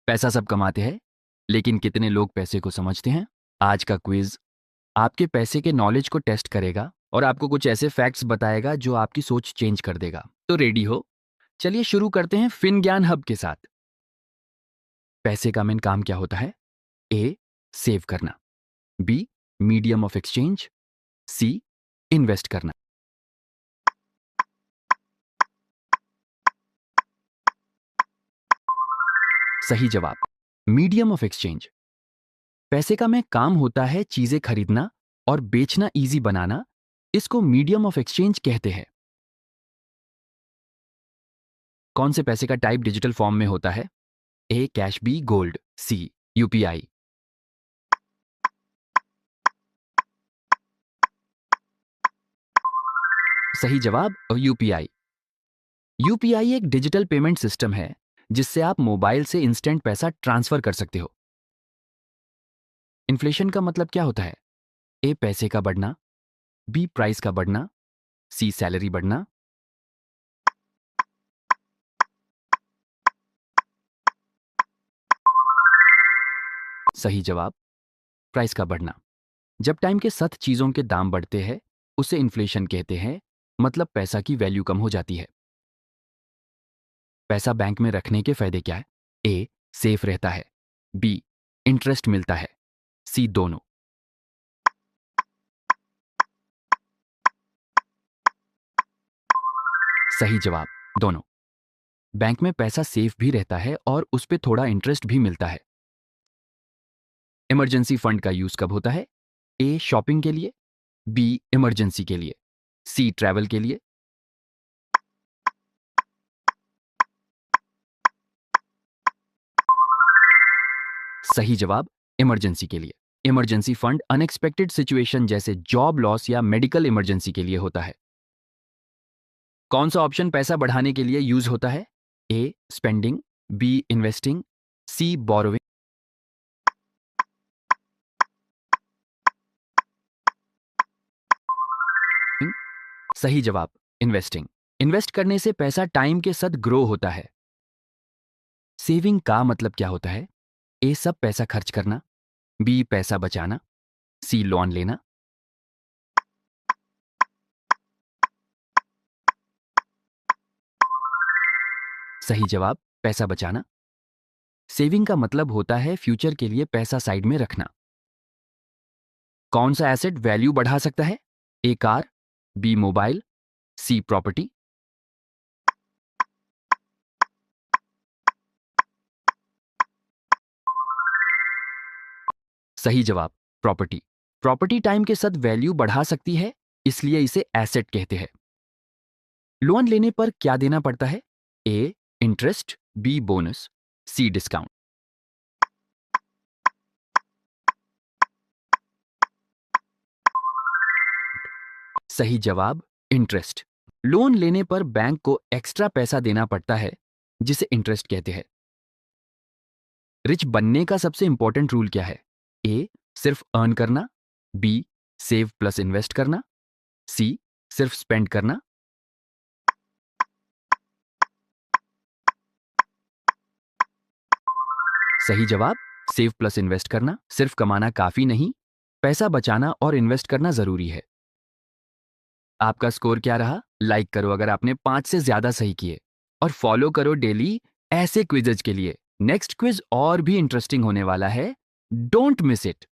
पैसा सब कमाते हैं, लेकिन कितने लोग पैसे को समझते हैं? आज का क्विज आपके पैसे के नॉलेज को टेस्ट करेगा और आपको कुछ ऐसे फैक्ट्स बताएगा जो आपकी सोच चेंज कर देगा। तो रेडी हो? चलिए शुरू करते हैं फिन ज्ञान हब के साथ। पैसे का मेन काम क्या होता है? ए, सेव करना। B, medium of exchange. C, invest करना। सही जवाब, मीडियम ऑफ एक्सचेंज। पैसे का में काम होता है चीजें खरीदना और बेचना इजी बनाना। इसको मीडियम ऑफ एक्सचेंज कहते हैं। कौन से पैसे का टाइप डिजिटल फॉर्म में होता है? ए, कैश, बी, गोल्ड, सी, यूपीआई। सही जवाब, यूपीआई। यूपीआई एक डिजिटल पेमेंट सिस्टम है जिससे आप मोबाइल से इंस्टेंट पैसा ट्रांसफर कर सकते हो। इन्फ्लेशन का मतलब क्या होता है? ए, पैसे का बढ़ना। बी, प्राइस का बढ़ना। सी, सैलरी बढ़ना। सही जवाब, प्राइस का बढ़ना। जब टाइम के साथ चीजों के दाम बढ़ते हैं उसे इन्फ्लेशन कहते हैं, मतलब पैसा की वैल्यू कम हो जाती है। पैसा बैंक में रखने के फायदे क्या है? ए, सेफ रहता है। बी, इंटरेस्ट मिलता है। सी, दोनों। सही जवाब, दोनों। बैंक में पैसा सेफ भी रहता है और उस पे थोड़ा इंटरेस्ट भी मिलता है। इमरजेंसी फंड का यूज कब होता है? ए, शॉपिंग के लिए। बी, इमरजेंसी के लिए। सी, ट्रैवल के लिए। सही जवाब, इमरजेंसी के लिए। इमरजेंसी फंड अनएक्सपेक्टेड सिचुएशन जैसे जॉब लॉस या मेडिकल इमरजेंसी के लिए होता है। कौन सा ऑप्शन पैसा बढ़ाने के लिए यूज होता है? A, spending. B, investing. C, borrowing. सही जवाब, इन्वेस्टिंग। इन्वेस्ट करने से पैसा टाइम के साथ ग्रो होता है। सेविंग का मतलब क्या होता है? ए, सब पैसा खर्च करना। बी, पैसा बचाना। सी, लोन लेना। सही जवाब, पैसा बचाना। सेविंग का मतलब होता है फ्यूचर के लिए पैसा साइड में रखना। कौन सा एसेट वैल्यू बढ़ा सकता है? A, car. B, mobile. C, property. सही जवाब, प्रॉपर्टी। प्रॉपर्टी टाइम के साथ वैल्यू बढ़ा सकती है, इसलिए इसे एसेट कहते हैं। लोन लेने पर क्या देना पड़ता है? A, interest. B, bonus. C, discount. सही जवाब, इंटरेस्ट। लोन लेने पर बैंक को एक्स्ट्रा पैसा देना पड़ता है जिसे इंटरेस्ट कहते हैं। रिच बनने का सबसे इंपॉर्टेंट रूल क्या है? ए, सिर्फ अर्न करना। बी, सेव प्लस इन्वेस्ट करना। सी, सिर्फ स्पेंड करना। सही जवाब, सेव प्लस इन्वेस्ट करना। सिर्फ कमाना काफी नहीं, पैसा बचाना और इन्वेस्ट करना जरूरी है। आपका स्कोर क्या रहा? लाइक करो अगर आपने 5 से ज्यादा सही किए और फॉलो करो डेली ऐसे क्विजेज के लिए। नेक्स्ट क्विज और भी इंटरेस्टिंग होने वाला है। Don't miss it.